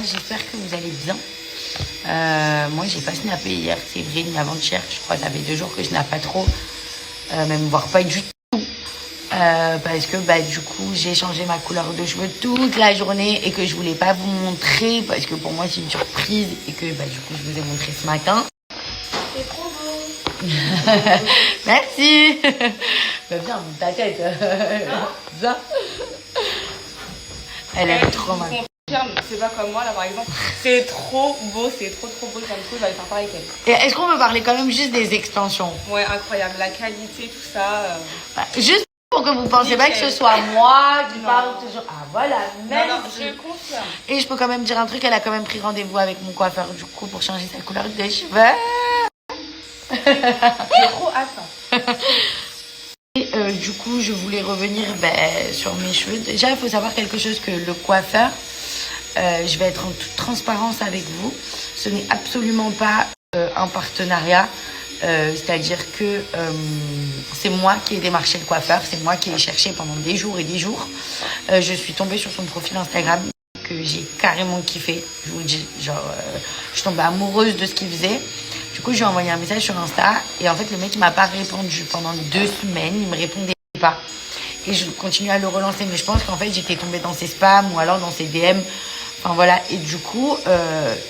j'espère que vous allez bien. Moi, j'ai pas snappé hier, c'est vrai, ni avant-hier. Je crois que ça fait 2 jours que je snappe pas trop, même voire pas du tout. Parce que du coup, j'ai changé ma couleur de cheveux toute la journée et que je voulais pas vous montrer parce que pour moi, c'est une surprise et que du coup, je vous ai montré ce matin. C'est trop beau. Merci. Viens, monte ta tête. Ça. Elle est trop mal. C'est pas comme moi là par exemple. C'est trop beau, c'est trop beau. J'aime trop, je vais aller faire pareil avec elle. Et est-ce qu'on peut parler quand même juste des extensions? Ouais, incroyable. La qualité, tout ça. Juste pour que vous pensiez pas que ce soit moi qui parle toujours. Ah voilà, même. Non, je confirme. Et je peux quand même dire un truc, elle a quand même pris rendez-vous avec mon coiffeur du coup pour changer sa couleur des cheveux. J'ai trop hâte. Et du coup, je voulais revenir sur mes cheveux. Déjà, il faut savoir quelque chose que le coiffeur, je vais être en toute transparence avec vous. Ce n'est absolument pas un partenariat. C'est-à-dire que c'est moi qui ai démarché le coiffeur. C'est moi qui l'ai cherché pendant des jours et des jours. Je suis tombée sur son profil Instagram que j'ai carrément kiffé. Je vous le dis, je suis tombée amoureuse de ce qu'il faisait. Du coup, je lui ai envoyé un message sur Insta. Et en fait, le mec, il m'a pas répondu pendant 2 semaines. Il me répondait pas. Et je continue à le relancer. Mais je pense qu'en fait, j'étais tombée dans ses spams ou alors dans ses DM. Enfin, voilà. Et du coup,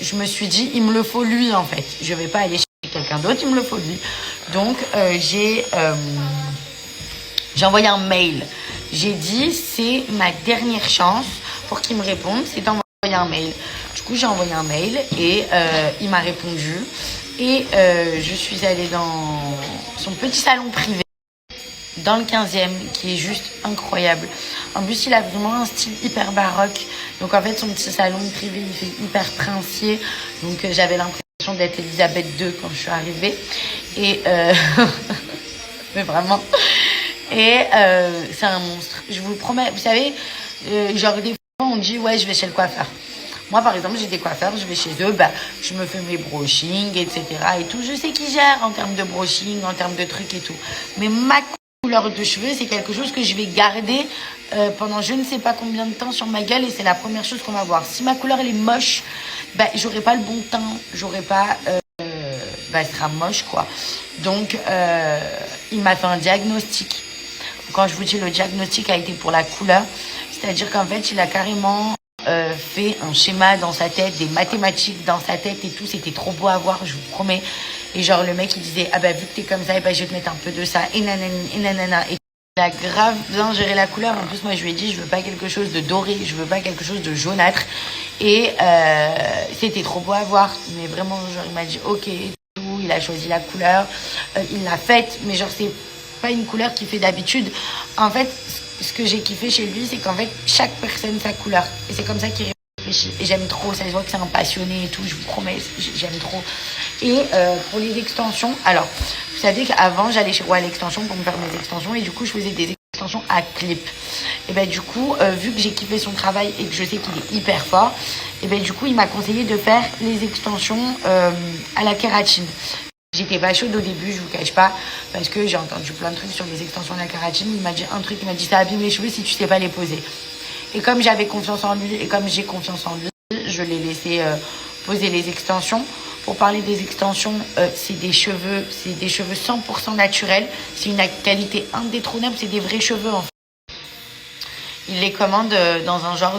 je me suis dit, il me le faut lui, en fait. Je vais pas aller chez quelqu'un d'autre, il me le faut lui. Donc, j'ai envoyé un mail. J'ai dit, c'est ma dernière chance pour qu'il me réponde. C'est d'envoyer un mail. Du coup, j'ai envoyé un mail et il m'a répondu. Et je suis allée dans son petit salon privé, dans le 15e, qui est juste incroyable. En plus, il a vraiment un style hyper baroque. Donc, en fait, son petit salon privé, il fait hyper princier. Donc, j'avais l'impression d'être Elisabeth II quand je suis arrivée. Et, mais vraiment. Et c'est un monstre. Je vous le promets. Vous savez, genre, des fois, on dit, ouais, je vais chez le coiffeur. Moi, par exemple, j'ai des coiffeurs, je vais chez eux, je me fais mes brushings, etc. et tout. Je sais qui gère en termes de brushing, en termes de trucs et tout. Mais ma couleur de cheveux, c'est quelque chose que je vais garder pendant je ne sais pas combien de temps sur ma gueule et c'est la première chose qu'on va voir. Si ma couleur, elle est moche, j'aurai pas le bon teint, j'aurai pas... elle sera moche, quoi. Donc, il m'a fait un diagnostic. Quand je vous dis le diagnostic a été pour la couleur, c'est-à-dire qu'en fait, il a carrément... fait un schéma dans sa tête, des mathématiques dans sa tête et tout, c'était trop beau à voir, je vous promets. Et genre le mec il disait vu que t'es comme ça, je vais te mettre un peu de ça et nanani et nanana. Et il a grave bien géré la couleur. En plus moi je lui ai dit je veux pas quelque chose de doré, je veux pas quelque chose de jaunâtre. Et c'était trop beau à voir, mais vraiment genre il m'a dit ok et tout, il a choisi la couleur, il l'a faite, mais genre c'est pas une couleur qu'il fait d'habitude. En fait ce que j'ai kiffé chez lui, c'est qu'en fait, chaque personne sa couleur. Et c'est comme ça qu'il réfléchit. Et j'aime trop, ça se voit que c'est un passionné et tout, je vous promets, j'aime trop. Et pour les extensions, alors, vous savez qu'avant, j'allais chez Royal Extension pour me faire mes extensions et du coup, je faisais des extensions à clip. Et du coup, vu que j'ai kiffé son travail et que je sais qu'il est hyper fort, et du coup, il m'a conseillé de faire les extensions à la kératine. J'étais pas chaude au début, je vous cache pas, parce que j'ai entendu plein de trucs sur les extensions de la kératine. Il m'a dit un truc, il m'a dit ça abîme les cheveux si tu sais pas les poser. Et comme j'avais confiance en lui et comme j'ai confiance en lui, je l'ai laissé poser les extensions. Pour parler des extensions, c'est des cheveux 100% naturels. C'est une qualité indétrônable, c'est des vrais cheveux en fait. Il les commande dans un genre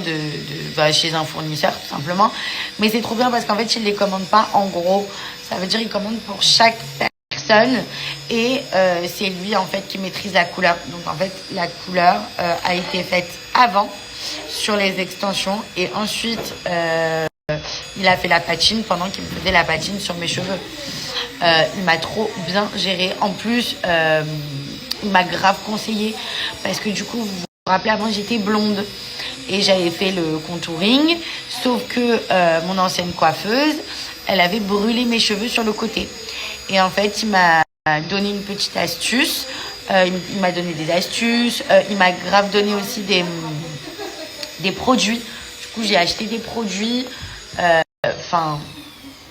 chez un fournisseur tout simplement. Mais c'est trop bien parce qu'en fait, il les commande pas en gros. Ça veut dire qu'il commande pour chaque personne et c'est lui en fait qui maîtrise la couleur. Donc en fait, la couleur a été faite avant sur les extensions et ensuite il a fait la patine pendant qu'il me faisait la patine sur mes cheveux. Il m'a trop bien géré. En plus, il m'a grave conseillé parce que du coup, vous vous rappelez, avant j'étais blonde et j'avais fait le contouring, sauf que mon ancienne coiffeuse, elle avait brûlé mes cheveux sur le côté. Et en fait, il m'a donné une petite astuce. Il m'a donné des astuces. Il m'a grave donné aussi des produits. Du coup, j'ai acheté des produits.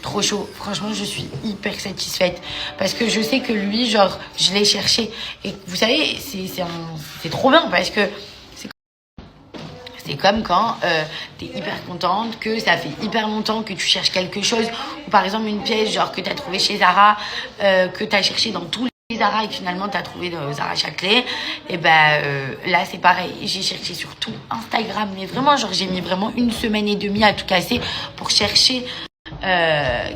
Trop chaud. Franchement, je suis hyper satisfaite. Parce que je sais que lui, genre, je l'ai cherché. Et vous savez, c'est trop bien parce que C'est comme quand t'es hyper contente, que ça fait hyper longtemps que tu cherches quelque chose, ou par exemple une pièce genre que t'as trouvé chez Zara, que t'as cherché dans tous les Zara et que finalement t'as trouvé dans Zara Châtelet. Et ben là c'est pareil, j'ai cherché sur tout Instagram, mais vraiment genre j'ai mis vraiment 1 semaine et demie à tout casser pour chercher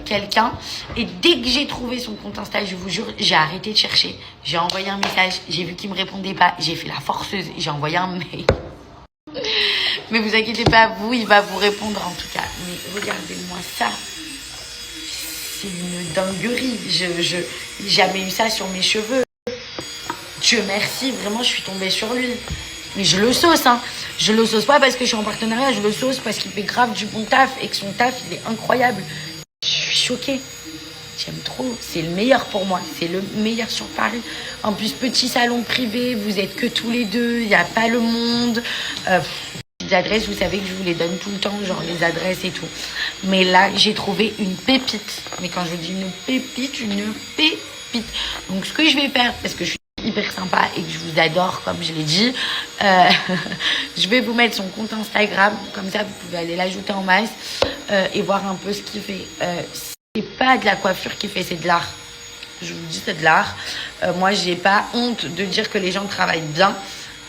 quelqu'un, et dès que j'ai trouvé son compte Insta, je vous jure, j'ai arrêté de chercher, j'ai envoyé un message, j'ai vu qu'il me répondait pas, j'ai fait la forceuse, j'ai envoyé un mail. Mais vous inquiétez pas, vous, il va vous répondre en tout cas. Mais regardez-moi ça, c'est une dinguerie, j'ai jamais eu ça sur mes cheveux. Dieu merci, vraiment je suis tombée sur lui. Mais je le sauce, hein. Je le sauce pas parce que je suis en partenariat, je le sauce parce qu'il fait grave du bon taf et que son taf, il est incroyable. Je suis choquée. J'aime trop. C'est le meilleur pour moi. C'est le meilleur sur Paris. En plus, petit salon privé, vous êtes que tous les deux, il n'y a pas le monde. Les adresses, vous savez que je vous les donne tout le temps, genre les adresses et tout. Mais là, j'ai trouvé une pépite. Mais quand je dis une pépite. Donc, ce que je vais faire, parce que je suis hyper sympa et que je vous adore comme je l'ai dit, je vais vous mettre son compte Instagram, comme ça vous pouvez aller l'ajouter en masse et voir un peu ce qu'il fait. C'est pas de la coiffure qu'il fait, c'est de l'art. Je vous dis, c'est de l'art. Moi j'ai pas honte de dire que les gens travaillent bien,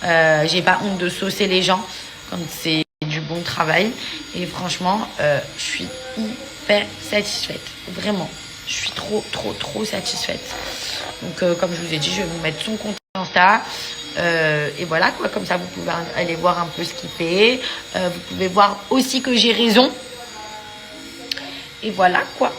j'ai pas honte de saucer les gens quand c'est du bon travail, et franchement je suis hyper satisfaite, vraiment. Je suis trop satisfaite. Donc, comme je vous ai dit, je vais vous mettre son compte Insta. Et voilà, quoi. Comme ça, vous pouvez aller voir un peu ce qu'il fait. Vous pouvez voir aussi que j'ai raison. Et voilà, quoi.